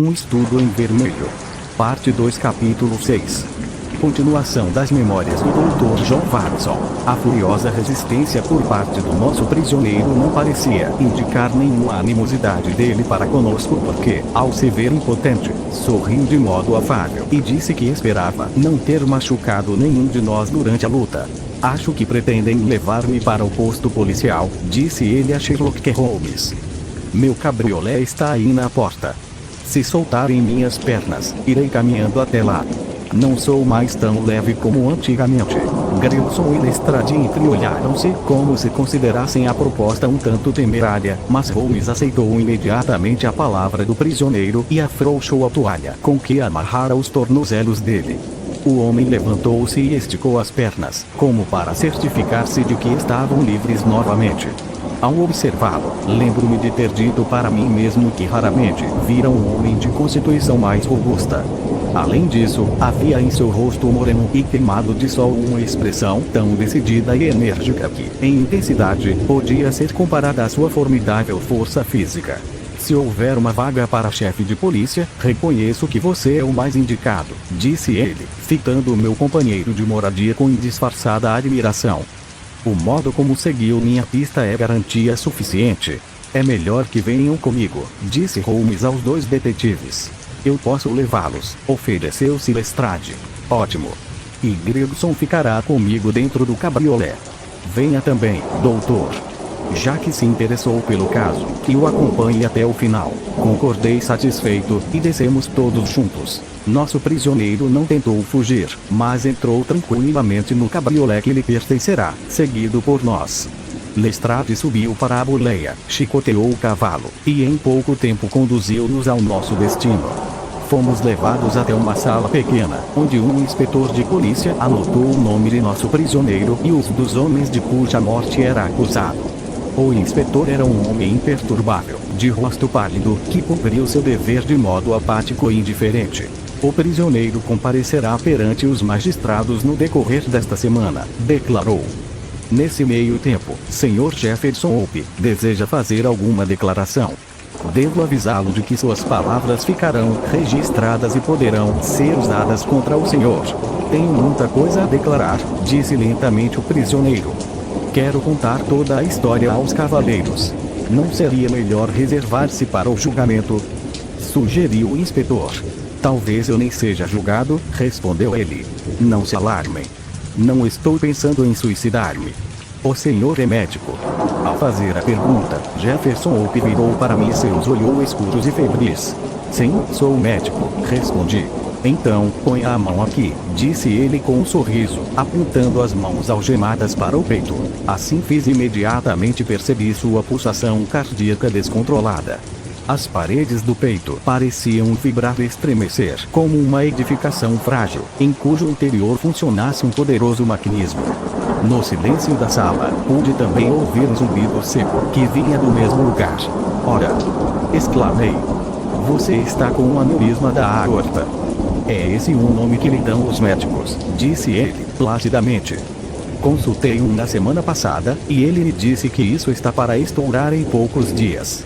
Um estudo em vermelho. Parte 2, capítulo 6. Continuação das memórias do Dr. John Watson. A furiosa resistência por parte do nosso prisioneiro não parecia indicar nenhuma animosidade dele para conosco porque, ao se ver impotente, sorriu de modo afável e disse que esperava não ter machucado nenhum de nós durante a luta. Acho que pretendem levar-me para o posto policial, disse ele a Sherlock Holmes. Meu cabriolé está aí na porta. Se soltarem minhas pernas, irei caminhando até lá. Não sou mais tão leve como antigamente. Grilson e Lestrade entreolharam-se, como se considerassem a proposta um tanto temerária, mas Holmes aceitou imediatamente a palavra do prisioneiro e afrouxou a toalha com que amarrara os tornozelos dele. O homem levantou-se e esticou as pernas, como para certificar-se de que estavam livres novamente. Ao observá-lo, lembro-me de ter dito para mim mesmo que raramente vira um homem de constituição mais robusta. Além disso, havia em seu rosto moreno e queimado de sol uma expressão tão decidida e enérgica que, em intensidade, podia ser comparada à sua formidável força física. Se houver uma vaga para chefe de polícia, reconheço que você é o mais indicado, disse ele, fitando meu companheiro de moradia com indisfarçada admiração. O modo como seguiu minha pista é garantia suficiente. É melhor que venham comigo, disse Holmes aos dois detetives. Eu posso levá-los, ofereceu-se Lestrade. Ótimo. E Gregson ficará comigo dentro do cabriolé. Venha também, doutor. Já que se interessou pelo caso, que o acompanhe até o final. Concordei satisfeito, e descemos todos juntos. Nosso prisioneiro não tentou fugir, mas entrou tranquilamente no cabriolé que lhe pertencerá, seguido por nós. Lestrade subiu para a boleia, chicoteou o cavalo, e em pouco tempo conduziu-nos ao nosso destino. Fomos levados até uma sala pequena, onde um inspetor de polícia anotou o nome de nosso prisioneiro e os dos homens de cuja morte era acusado. O inspetor era um homem imperturbável, de rosto pálido, que cumpriu seu dever de modo apático e indiferente. O prisioneiro comparecerá perante os magistrados no decorrer desta semana, declarou. Nesse meio tempo, Sr. Jefferson Hope deseja fazer alguma declaração. Devo avisá-lo de que suas palavras ficarão registradas e poderão ser usadas contra o senhor. Tenho muita coisa a declarar, disse lentamente o prisioneiro. Quero contar toda a história aos cavaleiros. Não seria melhor reservar-se para o julgamento? Sugeriu o inspetor. Talvez eu nem seja julgado, respondeu ele. Não se alarmem. Não estou pensando em suicidar-me. O senhor é médico? Ao fazer a pergunta, Jefferson Hope virou para mim e seus olhos escuros e febris. Sim, sou médico, respondi. Então, ponha a mão aqui, disse ele com um sorriso, apontando as mãos algemadas para o peito. Assim fiz e imediatamente percebi sua pulsação cardíaca descontrolada. As paredes do peito pareciam vibrar e estremecer como uma edificação frágil, em cujo interior funcionasse um poderoso maquinismo. No silêncio da sala, pude também ouvir um zumbido seco que vinha do mesmo lugar. Ora! Exclamei. Você está com um aneurisma da aorta. É esse o nome que lhe dão os médicos, disse ele, placidamente. Consultei um na semana passada, e ele me disse que isso está para estourar em poucos dias.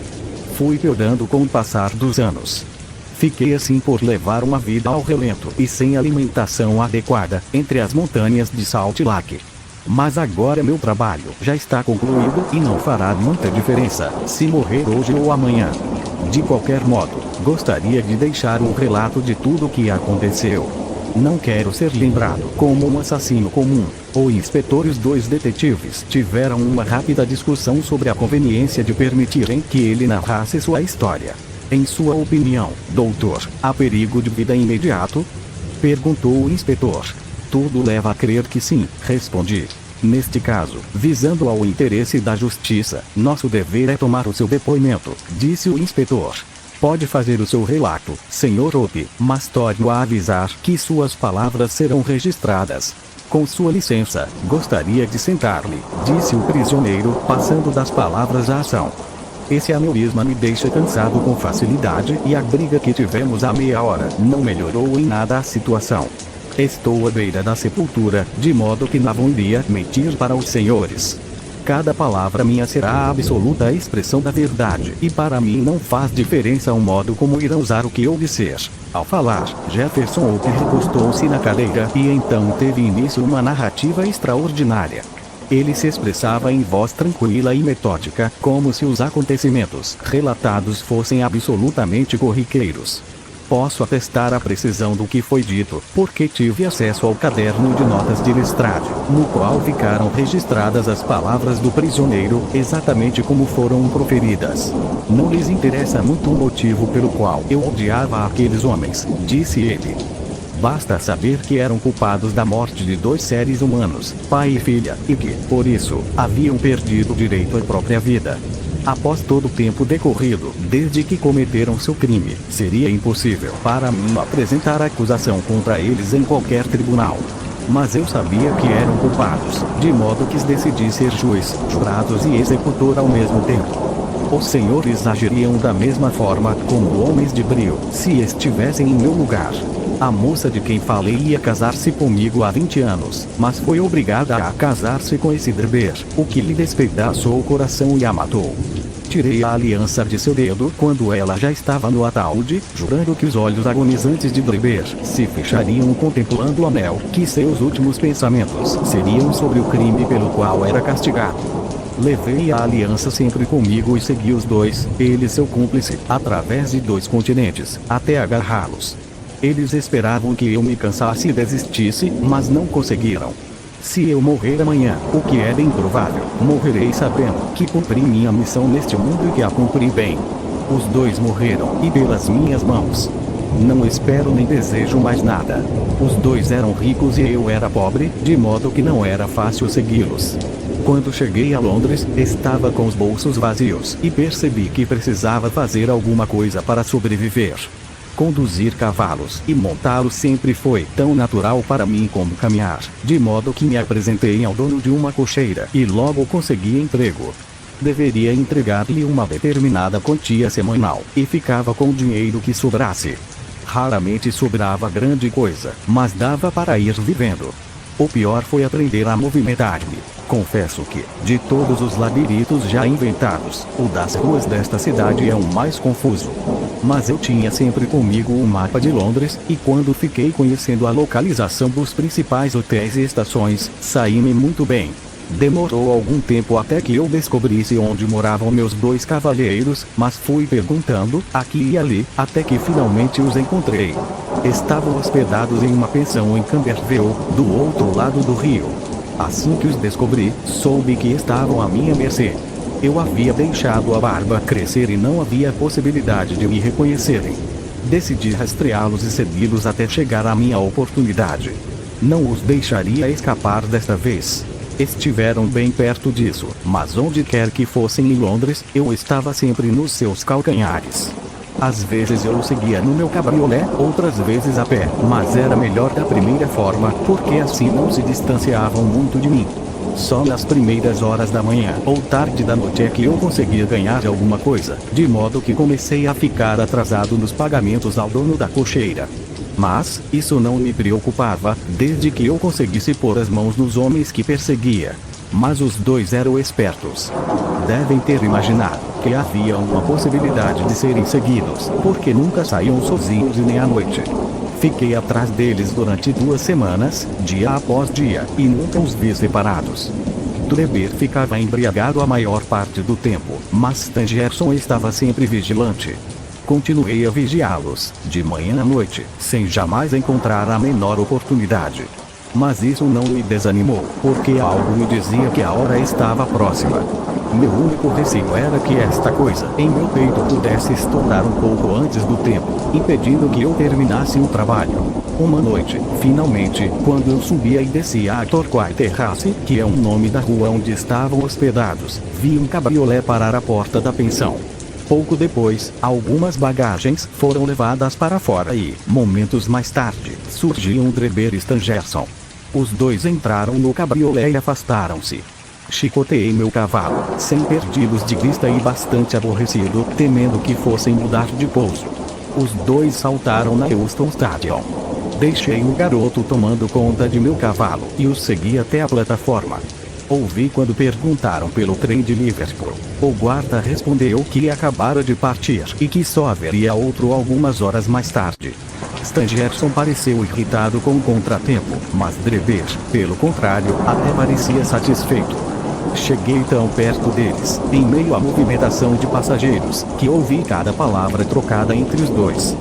Fui piorando com o passar dos anos. Fiquei assim por levar uma vida ao relento e sem alimentação adequada, entre as montanhas de Salt Lake. Mas agora meu trabalho já está concluído e não fará muita diferença se morrer hoje ou amanhã. De qualquer modo, gostaria de deixar um relato de tudo o que aconteceu. Não quero ser lembrado como um assassino comum. O inspetor e os dois detetives tiveram uma rápida discussão sobre a conveniência de permitirem que ele narrasse sua história. Em sua opinião, doutor, há perigo de vida imediato? Perguntou o inspetor. Tudo leva a crer que sim, respondi. Neste caso, visando ao interesse da justiça, nosso dever é tomar o seu depoimento, disse o inspetor. Pode fazer o seu relato, Sr. Hope, mas torno a avisar que suas palavras serão registradas. Com sua licença, gostaria de sentar-lhe, disse o prisioneiro, passando das palavras à ação. Esse aneurisma me deixa cansado com facilidade e a briga que tivemos há meia hora não melhorou em nada a situação. Estou à beira da sepultura, de modo que não iria mentir para os senhores. Cada palavra minha será a absoluta expressão da verdade, e para mim não faz diferença o modo como irão usar o que eu disser. Ao falar, Jefferson Hope recostou-se na cadeira e então teve início uma narrativa extraordinária. Ele se expressava em voz tranquila e metódica, como se os acontecimentos relatados fossem absolutamente corriqueiros. Posso atestar a precisão do que foi dito, porque tive acesso ao caderno de notas de Lestrade, no qual ficaram registradas as palavras do prisioneiro, exatamente como foram proferidas. Não lhes interessa muito o motivo pelo qual eu odiava aqueles homens, disse ele. Basta saber que eram culpados da morte de 2 seres humanos, pai e filha, e que, por isso, haviam perdido o direito à própria vida. Após todo o tempo decorrido, desde que cometeram seu crime, seria impossível para mim apresentar acusação contra eles em qualquer tribunal. Mas eu sabia que eram culpados, de modo que decidi ser juiz, jurados e executor ao mesmo tempo. Os senhores agiriam da mesma forma, como homens de brio, se estivessem em meu lugar. A moça de quem falei ia casar-se comigo há 20 anos, mas foi obrigada a casar-se com esse Dreber, o que lhe despedaçou o coração e a matou. Tirei a aliança de seu dedo quando ela já estava no ataúde, jurando que os olhos agonizantes de Dreber se fechariam contemplando o anel, que seus últimos pensamentos seriam sobre o crime pelo qual era castigado. Levei a aliança sempre comigo e segui os dois, ele e seu cúmplice, através de 2 continentes, até agarrá-los. Eles esperavam que eu me cansasse e desistisse, mas não conseguiram. Se eu morrer amanhã, o que é bem provável, morrerei sabendo que cumpri minha missão neste mundo e que a cumpri bem. Os 2 morreram, e pelas minhas mãos. Não espero nem desejo mais nada. Os 2 eram ricos e eu era pobre, de modo que não era fácil segui-los. Quando cheguei a Londres, estava com os bolsos vazios, e percebi que precisava fazer alguma coisa para sobreviver. Conduzir cavalos e montá-los sempre foi tão natural para mim como caminhar, de modo que me apresentei ao dono de uma cocheira e logo consegui emprego. Deveria entregar-lhe uma determinada quantia semanal, e ficava com o dinheiro que sobrasse. Raramente sobrava grande coisa, mas dava para ir vivendo. O pior foi aprender a movimentar-me. Confesso que, de todos os labirintos já inventados, o das ruas desta cidade é o mais confuso. Mas eu tinha sempre comigo um mapa de Londres, e quando fiquei conhecendo a localização dos principais hotéis e estações, saí-me muito bem. Demorou algum tempo até que eu descobrisse onde moravam meus 2 cavalheiros, mas fui perguntando, aqui e ali, até que finalmente os encontrei. Estavam hospedados em uma pensão em Camberville, do outro lado do rio. Assim que os descobri, soube que estavam à minha mercê. Eu havia deixado a barba crescer e não havia possibilidade de me reconhecerem. Decidi rastreá-los e segui-los até chegar à minha oportunidade. Não os deixaria escapar desta vez. Estiveram bem perto disso, mas onde quer que fossem em Londres, eu estava sempre nos seus calcanhares. Às vezes eu os seguia no meu cabriolé, outras vezes a pé, mas era melhor da primeira forma, porque assim não se distanciavam muito de mim. Só nas primeiras horas da manhã ou tarde da noite é que eu conseguia ganhar alguma coisa, de modo que comecei a ficar atrasado nos pagamentos ao dono da cocheira. Mas, isso não me preocupava, desde que eu conseguisse pôr as mãos nos homens que perseguia. Mas os 2 eram espertos. Devem ter imaginado que havia uma possibilidade de serem seguidos, porque nunca saíam sozinhos e nem à noite. Fiquei atrás deles durante 2 semanas, dia após dia, e nunca os vi separados. Dreber ficava embriagado a maior parte do tempo, mas Stangerson estava sempre vigilante. Continuei a vigiá-los, de manhã à noite, sem jamais encontrar a menor oportunidade. Mas isso não me desanimou, porque algo me dizia que a hora estava próxima. Meu único receio era que esta coisa em meu peito pudesse estourar um pouco antes do tempo, impedindo que eu terminasse o trabalho. Uma noite, finalmente, quando eu subia e descia a Torquay Terrace, que é o nome da rua onde estavam hospedados, vi um cabriolé parar à porta da pensão. Pouco depois, algumas bagagens foram levadas para fora e, momentos mais tarde, surgiam Dreber e Stangerson. Os 2 entraram no cabriolé e afastaram-se. Chicoteei meu cavalo, sem perdê-los de vista e bastante aborrecido, temendo que fossem mudar de pouso. Os 2 saltaram na Euston Station. Deixei o garoto tomando conta de meu cavalo e os segui até a plataforma. Ouvi quando perguntaram pelo trem de Liverpool. O guarda respondeu que acabara de partir e que só haveria outro algumas horas mais tarde. Stangerson pareceu irritado com o contratempo, mas Drebber, pelo contrário, até parecia satisfeito. Cheguei tão perto deles, em meio à movimentação de passageiros, que ouvi cada palavra trocada entre os dois.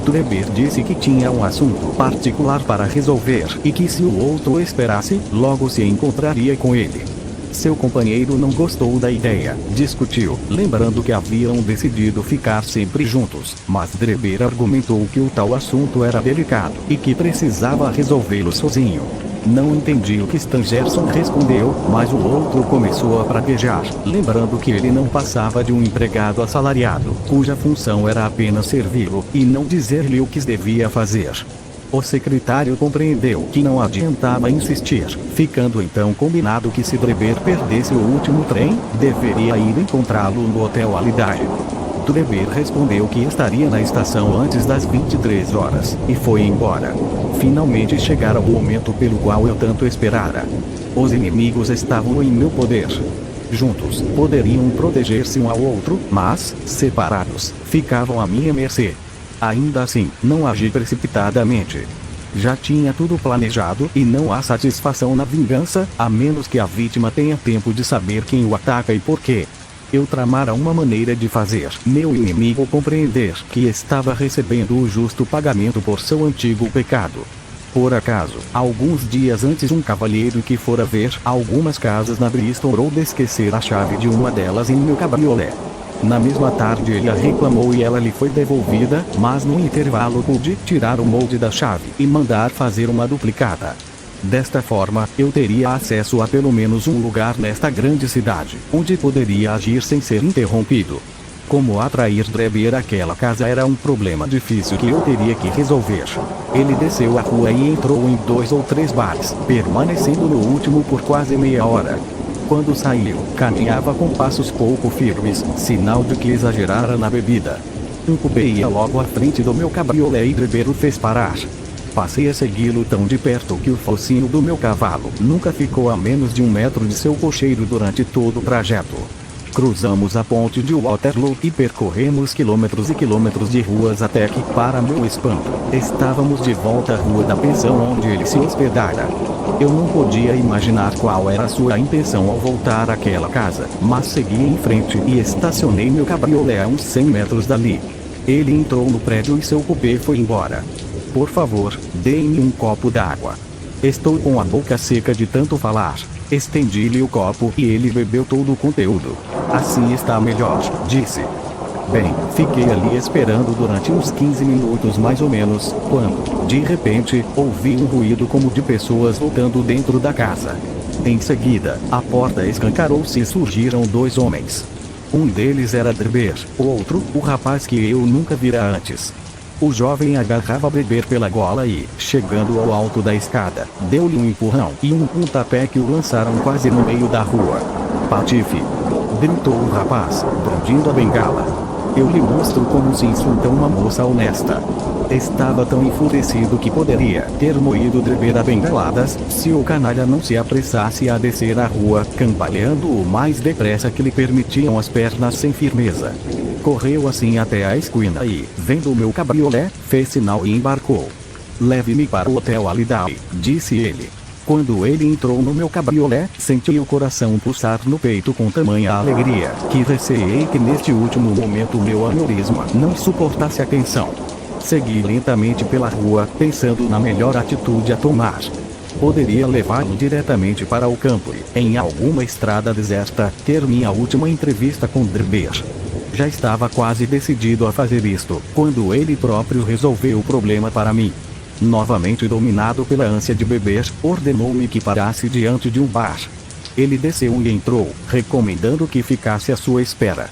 Drebber disse que tinha um assunto particular para resolver e que se o outro esperasse, logo se encontraria com ele. Seu companheiro não gostou da ideia, discutiu, lembrando que haviam decidido ficar sempre juntos, mas Drebber argumentou que o tal assunto era delicado e que precisava resolvê-lo sozinho. Não entendi o que Stangerson respondeu, mas o outro começou a praguejar, lembrando que ele não passava de um empregado assalariado, cuja função era apenas servi-lo, e não dizer-lhe o que devia fazer. O secretário compreendeu que não adiantava insistir, ficando então combinado que se Drebber perdesse o último trem, deveria ir encontrá-lo no Hotel Halliday. Drebber respondeu que estaria na estação antes das 23 horas, e foi embora. Finalmente chegara o momento pelo qual eu tanto esperara. Os inimigos estavam em meu poder. Juntos, poderiam proteger-se um ao outro, mas, separados, ficavam à minha mercê. Ainda assim, não agi precipitadamente. Já tinha tudo planejado e não há satisfação na vingança, a menos que a vítima tenha tempo de saber quem o ataca e por quê. Eu tramara uma maneira de fazer meu inimigo compreender que estava recebendo o justo pagamento por seu antigo pecado. Por acaso, alguns dias antes um cavalheiro que fora ver algumas casas na Bristol Road esquecer a chave de uma delas em meu cabriolé. Na mesma tarde ele a reclamou e ela lhe foi devolvida, mas no intervalo pude tirar o molde da chave e mandar fazer uma duplicata. Desta forma, eu teria acesso a pelo menos um lugar nesta grande cidade, onde poderia agir sem ser interrompido. Como atrair Drebber àquela casa era um problema difícil que eu teria que resolver. Ele desceu a rua e entrou em 2 ou 3 bares, permanecendo no último por quase meia hora. Quando saiu, caminhava com passos pouco firmes, sinal de que exagerara na bebida. Um cupê ia logo à frente do meu cabriolé e Drebber o fez parar. Passei a segui-lo tão de perto que o focinho do meu cavalo nunca ficou a menos de 1 metro de seu cocheiro durante todo o trajeto. Cruzamos a ponte de Waterloo e percorremos quilômetros e quilômetros de ruas até que, para meu espanto, estávamos de volta à rua da pensão onde ele se hospedara. Eu não podia imaginar qual era a sua intenção ao voltar àquela casa, mas segui em frente e estacionei meu cabriolé a uns 100 metros dali. Ele entrou no prédio e seu cupê foi embora. Por favor, dê-me um copo d'água. Estou com a boca seca de tanto falar. Estendi-lhe o copo e ele bebeu todo o conteúdo. Assim está melhor, disse. Bem, fiquei ali esperando durante uns 15 minutos mais ou menos, quando, de repente, ouvi um ruído como de pessoas voltando dentro da casa. Em seguida, a porta escancarou-se e surgiram 2 homens. Um deles era Drebber, o outro, o rapaz que eu nunca vira antes. O jovem agarrava Drebber pela gola e, chegando ao alto da escada, deu-lhe um empurrão e um pontapé que o lançaram quase no meio da rua. Patife! Gritou o rapaz, brandindo a bengala. Eu lhe mostro como se insulta uma moça honesta. Estava tão enfurecido que poderia ter moído Drebber a bengaladas, se o canalha não se apressasse a descer a rua, cambaleando o mais depressa que lhe permitiam as pernas sem firmeza. Correu assim até a esquina e, vendo o meu cabriolé, fez sinal e embarcou. Leve-me para o Hotel Halliday, disse ele. Quando ele entrou no meu cabriolé, senti o coração pulsar no peito com tamanha alegria, que receei que neste último momento meu aneurisma não suportasse a tensão. Segui lentamente pela rua, pensando na melhor atitude a tomar. Poderia levá-lo diretamente para o campo e, em alguma estrada deserta, ter minha última entrevista com Drebber. Já estava quase decidido a fazer isto, quando ele próprio resolveu o problema para mim. Novamente dominado pela ânsia de beber, ordenou-me que parasse diante de um bar. Ele desceu e entrou, recomendando que ficasse à sua espera.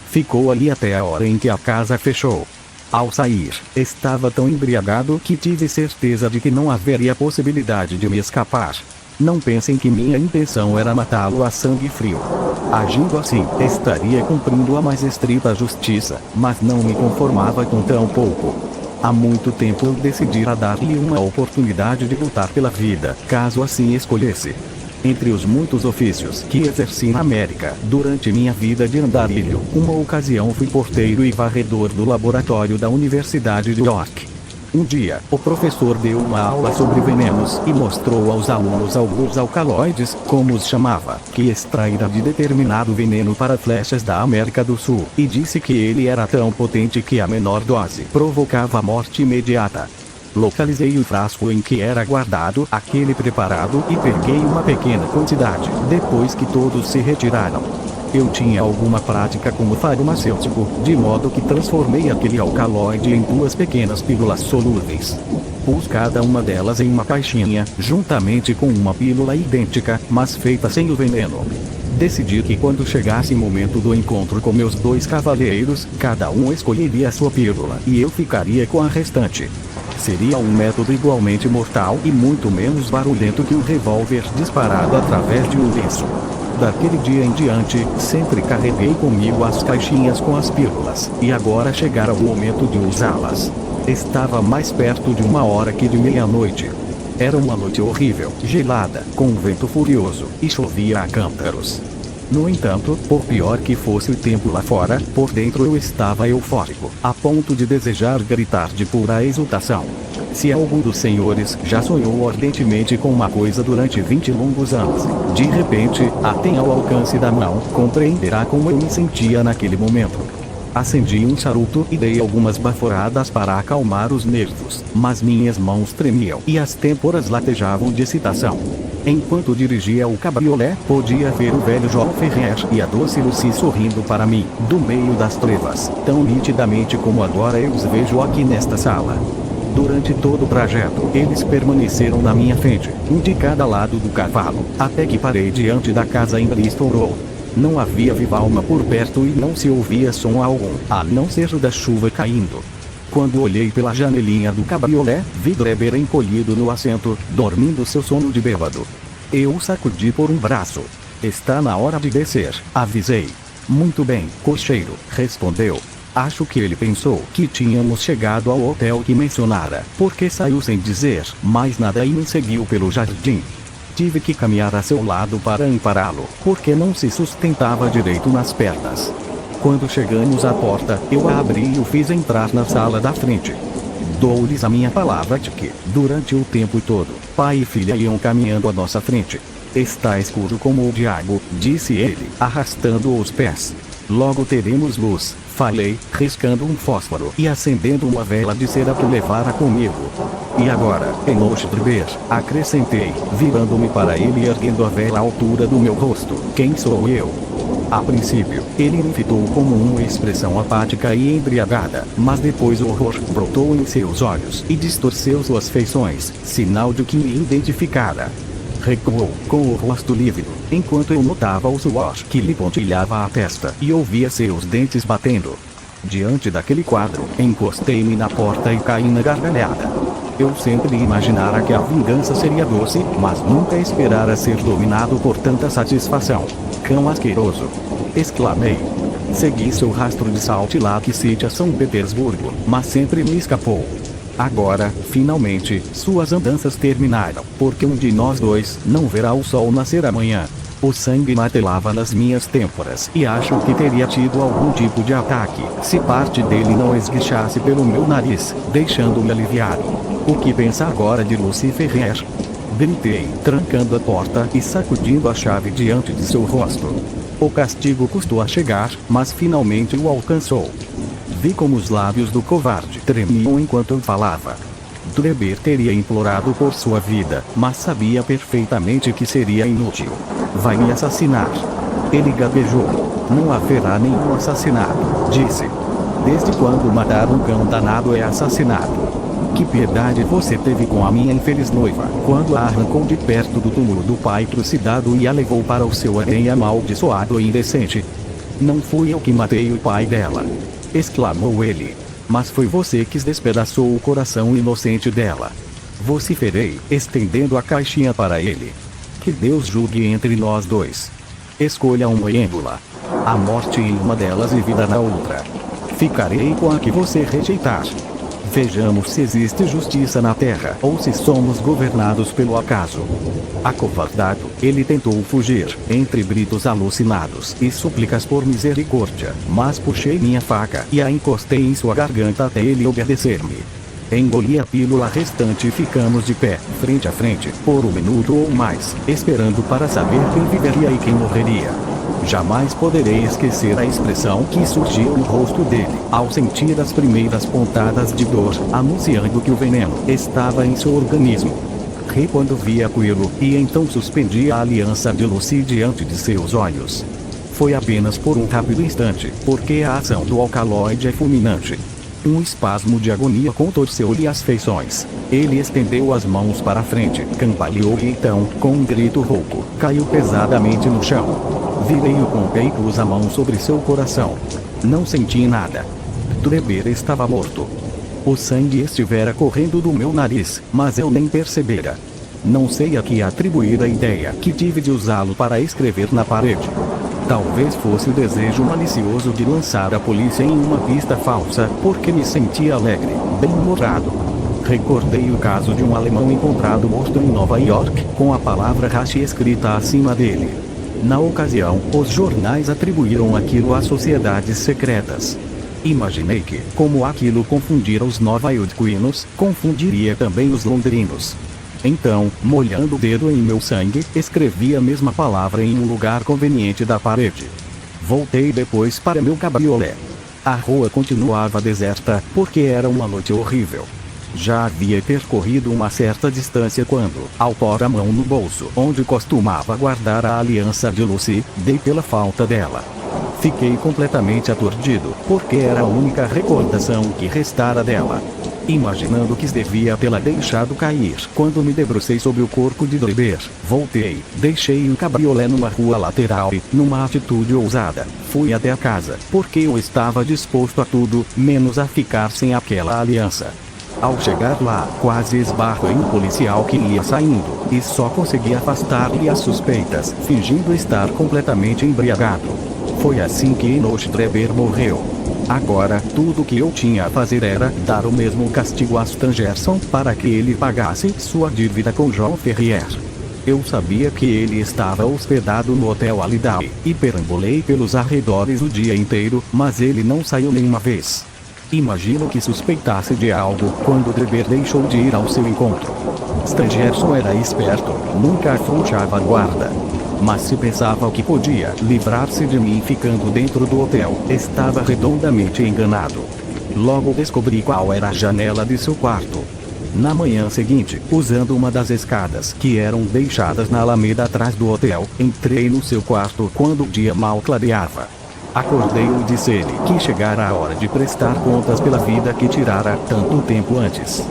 Ficou ali até a hora em que a casa fechou. Ao sair, estava tão embriagado que tive certeza de que não haveria possibilidade de me escapar. Não pensem que minha intenção era matá-lo a sangue frio. Agindo assim, estaria cumprindo a mais estrita justiça, mas não me conformava com tão pouco. Há muito tempo eu decidira dar-lhe uma oportunidade de lutar pela vida, caso assim escolhesse. Entre os muitos ofícios que exerci na América, durante minha vida de andarilho, uma ocasião fui porteiro e varredor do laboratório da Universidade de York. Um dia, o professor deu uma aula sobre venenos e mostrou aos alunos alguns alcaloides, como os chamava, que extraíra de determinado veneno para flechas da América do Sul, e disse que ele era tão potente que a menor dose provocava a morte imediata. Localizei o frasco em que era guardado aquele preparado e peguei uma pequena quantidade, depois que todos se retiraram. Eu tinha alguma prática como farmacêutico, de modo que transformei aquele alcaloide em 2 pequenas pílulas solúveis. Pus cada uma delas em uma caixinha, juntamente com uma pílula idêntica, mas feita sem o veneno. Decidi que quando chegasse o momento do encontro com meus 2 cavalheiros, cada um escolheria a sua pílula e eu ficaria com a restante. Seria um método igualmente mortal e muito menos barulhento que um revólver disparado através de um lenço. Daquele dia em diante, sempre carreguei comigo as caixinhas com as pílulas, e agora chegara o momento de usá-las. Estava mais perto de 1h que de meia-noite. Era uma noite horrível, gelada, com um vento furioso, e chovia a cântaros. No entanto, por pior que fosse o tempo lá fora, por dentro eu estava eufórico, a ponto de desejar gritar de pura exultação. Se algum dos senhores já sonhou ardentemente com uma coisa durante 20 longos anos, de repente, a tem ao alcance da mão, compreenderá como eu me sentia naquele momento. Acendi um charuto e dei algumas baforadas para acalmar os nervos, mas minhas mãos tremiam e as têmporas latejavam de excitação. Enquanto dirigia o cabriolé, podia ver o velho João Ferrer e a doce Lucy sorrindo para mim, do meio das trevas, tão nitidamente como agora eu os vejo aqui nesta sala. Durante todo o trajeto, eles permaneceram na minha frente, um de cada lado do cavalo, até que parei diante da casa em Bristol Road. Não havia viva alma por perto e não se ouvia som algum, a não ser da chuva caindo. Quando olhei pela janelinha do cabriolé, vi Dreber encolhido no assento, dormindo seu sono de bêbado. Eu o sacudi por um braço. Está na hora de descer, avisei. Muito bem, cocheiro, respondeu. Acho que ele pensou que tínhamos chegado ao hotel que mencionara, porque saiu sem dizer mais nada e me seguiu pelo jardim. Tive que caminhar a seu lado para ampará-lo, porque não se sustentava direito nas pernas. Quando chegamos à porta, eu a abri e o fiz entrar na sala da frente. Dou-lhes a minha palavra de que, durante o tempo todo, pai e filha iam caminhando à nossa frente. Está escuro como o diabo, disse ele, arrastando os pés. Logo teremos luz, falei, riscando um fósforo e acendendo uma vela de cera que levara comigo. E agora, Enoch Dreber, acrescentei, virando-me para ele e erguendo a vela à altura do meu rosto. Quem sou eu? A princípio, ele me fitou como uma expressão apática e embriagada, mas depois o horror brotou em seus olhos e distorceu suas feições, sinal de que me identificara. Recuou, com o rosto lívido, enquanto eu notava o suor que lhe pontilhava a testa e ouvia seus dentes batendo. Diante daquele quadro, encostei-me na porta e caí na gargalhada. Eu sempre imaginara que a vingança seria doce, mas nunca esperara ser dominado por tanta satisfação. Cão asqueroso! Exclamei. Segui seu rastro de Salt Lake City a São Petersburgo, mas sempre me escapou. Agora, finalmente, suas andanças terminaram, porque um de nós dois não verá o sol nascer amanhã. O sangue martelava nas minhas têmporas e acho que teria tido algum tipo de ataque, se parte dele não esguichasse pelo meu nariz, deixando-me aliviado. O que pensa agora de Lucy Ferrer? Gritei, trancando a porta e sacudindo a chave diante de seu rosto. O castigo custou a chegar, mas finalmente o alcançou. Vi como os lábios do covarde tremiam enquanto eu falava. Dreber teria implorado por sua vida, mas sabia perfeitamente que seria inútil. Vai me assassinar. Ele gaguejou. Não haverá nenhum assassinato, disse. Desde quando matar um cão danado é assassinato? Que piedade você teve com a minha infeliz noiva, quando a arrancou de perto do túmulo do pai trucidado e a levou para o seu harém amaldiçoado e indecente? Não fui eu que matei o pai dela, exclamou ele. Mas foi você que despedaçou o coração inocente dela. Vociferei, estendendo a caixinha para ele. Que Deus julgue entre nós dois. Escolha uma êmbula. A morte em uma delas e vida na outra. Ficarei com a que você rejeitar. Vejamos se existe justiça na Terra ou se somos governados pelo acaso. Acovardado, ele tentou fugir, entre gritos alucinados e súplicas por misericórdia, mas puxei minha faca e a encostei em sua garganta até ele obedecer-me. Engoli a pílula restante e ficamos de pé, frente a frente, por um minuto ou mais, esperando para saber quem viveria e quem morreria. Jamais poderei esquecer a expressão que surgiu no rosto dele, ao sentir as primeiras pontadas de dor, anunciando que o veneno estava em seu organismo. Ri quando vi aquilo, e então suspendi a aliança de Lucy diante de seus olhos. Foi apenas por um rápido instante, porque a ação do alcaloide é fulminante. Um espasmo de agonia contorceu-lhe as feições. Ele estendeu as mãos para a frente, cambaleou e então, com um grito rouco, caiu pesadamente no chão. Virei-o com o peito e a mão sobre seu coração. Não senti nada. Dreber estava morto. O sangue estivera correndo do meu nariz, mas eu nem percebera. Não sei a que atribuir a ideia que tive de usá-lo para escrever na parede. Talvez fosse o desejo malicioso de lançar a polícia em uma pista falsa, porque me sentia alegre, bem-humorado. Recordei o caso de um alemão encontrado morto em Nova York, com a palavra Rache escrita acima dele. Na ocasião, os jornais atribuíram aquilo a sociedades secretas. Imaginei que, como aquilo confundira os nova-iorquinos, confundiria também os londrinos. Então, molhando o dedo em meu sangue, escrevi a mesma palavra em um lugar conveniente da parede. Voltei depois para meu cabriolé. A rua continuava deserta, porque era uma noite horrível. Já havia percorrido uma certa distância quando, ao pôr a mão no bolso onde costumava guardar a aliança de Lucy, dei pela falta dela. Fiquei completamente aturdido, porque era a única recordação que restara dela. Imaginando que devia tê-la deixado cair quando me debrucei sobre o corpo de Dreber, voltei, deixei o cabriolé numa rua lateral e, numa atitude ousada, fui até a casa, porque eu estava disposto a tudo, menos a ficar sem aquela aliança. Ao chegar lá, quase esbarro em um policial que ia saindo, e só consegui afastar-lhe as suspeitas, fingindo estar completamente embriagado. Foi assim que Enoch Dreber morreu. Agora, tudo o que eu tinha a fazer era dar o mesmo castigo a Stangerson para que ele pagasse sua dívida com John Ferrier. Eu sabia que ele estava hospedado no Hotel Alidai, e perambulei pelos arredores o dia inteiro, mas ele não saiu nenhuma vez. Imagino que suspeitasse de algo quando Dreber deixou de ir ao seu encontro. Stangerson era esperto, nunca afrouxava a guarda. Mas se pensava que podia livrar-se de mim ficando dentro do hotel, estava redondamente enganado. Logo descobri qual era a janela de seu quarto. Na manhã seguinte, usando uma das escadas que eram deixadas na alameda atrás do hotel, entrei no seu quarto quando o dia mal clareava. Acordei-o e disse-lhe que chegara a hora de prestar contas pela vida que tirara tanto tempo antes.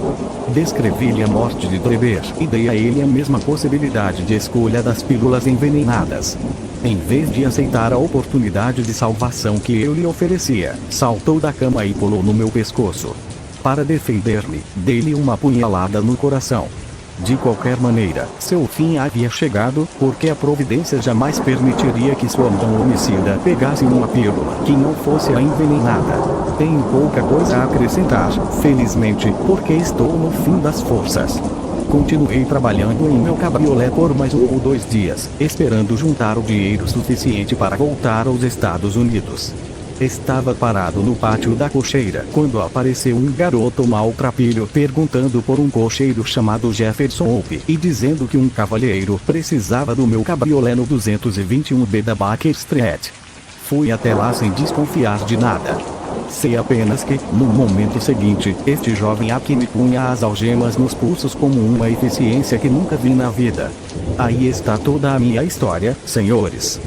Descrevi-lhe a morte de Dreber e dei a ele a mesma possibilidade de escolha das pílulas envenenadas. Em vez de aceitar a oportunidade de salvação que eu lhe oferecia, saltou da cama e pulou no meu pescoço. Para defender-me, dei-lhe uma punhalada no coração. De qualquer maneira, seu fim havia chegado, porque a providência jamais permitiria que sua mão homicida pegasse uma pílula que não fosse a envenenada. Tenho pouca coisa a acrescentar, felizmente, porque estou no fim das forças. Continuei trabalhando em meu cabriolé por mais 1 ou 2 dias, esperando juntar o dinheiro suficiente para voltar aos Estados Unidos. Estava parado no pátio da cocheira quando apareceu um garoto maltrapilho perguntando por um cocheiro chamado Jefferson Hope e dizendo que um cavalheiro precisava do meu cabriolé no 221B da Baker Street. Fui até lá sem desconfiar de nada. Sei apenas que, no momento seguinte, este jovem aqui me punha as algemas nos pulsos como uma eficiência que nunca vi na vida. Aí está toda a minha história, senhores.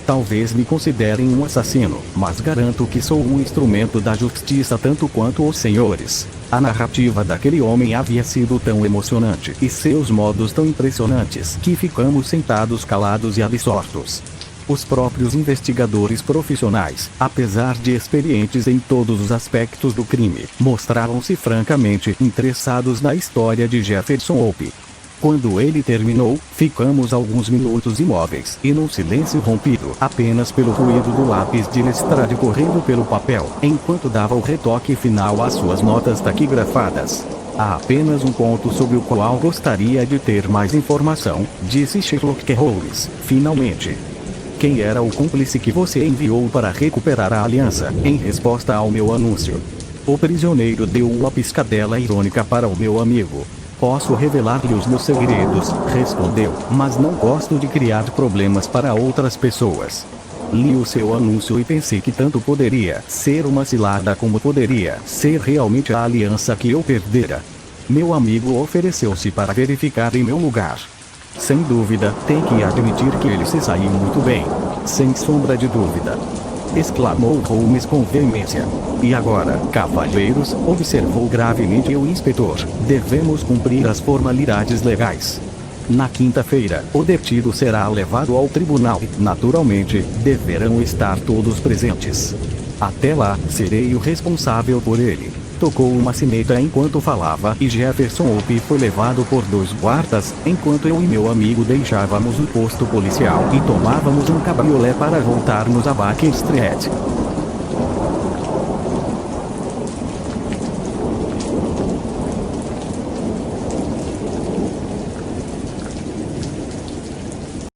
Talvez me considerem um assassino, mas garanto que sou um instrumento da justiça tanto quanto os senhores. A narrativa daquele homem havia sido tão emocionante e seus modos tão impressionantes que ficamos sentados calados e absortos. Os próprios investigadores profissionais, apesar de experientes em todos os aspectos do crime, mostraram-se francamente interessados na história de Jefferson Hope. Quando ele terminou, ficamos alguns minutos imóveis e num silêncio rompido apenas pelo ruído do lápis de Lestrade correndo pelo papel, enquanto dava o retoque final às suas notas taquigrafadas. Há apenas um ponto sobre o qual gostaria de ter mais informação, disse Sherlock Holmes, finalmente. Quem era o cúmplice que você enviou para recuperar a aliança, em resposta ao meu anúncio? O prisioneiro deu uma piscadela irônica para o meu amigo. Posso revelar-lhe os meus segredos, respondeu, mas não gosto de criar problemas para outras pessoas. Li o seu anúncio e pensei que tanto poderia ser uma cilada como poderia ser realmente a aliança que eu perdera. Meu amigo ofereceu-se para verificar em meu lugar. Sem dúvida, tem que admitir que ele se saiu muito bem. Sem sombra de dúvida. Exclamou Holmes com veemência. E agora, cavalheiros, observou gravemente o inspetor, devemos cumprir as formalidades legais. Na quinta-feira, o detido será levado ao tribunal e, naturalmente, deverão estar todos presentes. Até lá, serei o responsável por ele. Tocou uma sineta enquanto falava e Jefferson Hope foi levado por 2 guardas, enquanto eu e meu amigo deixávamos o posto policial e tomávamos um cabriolé para voltarmos a Baker Street.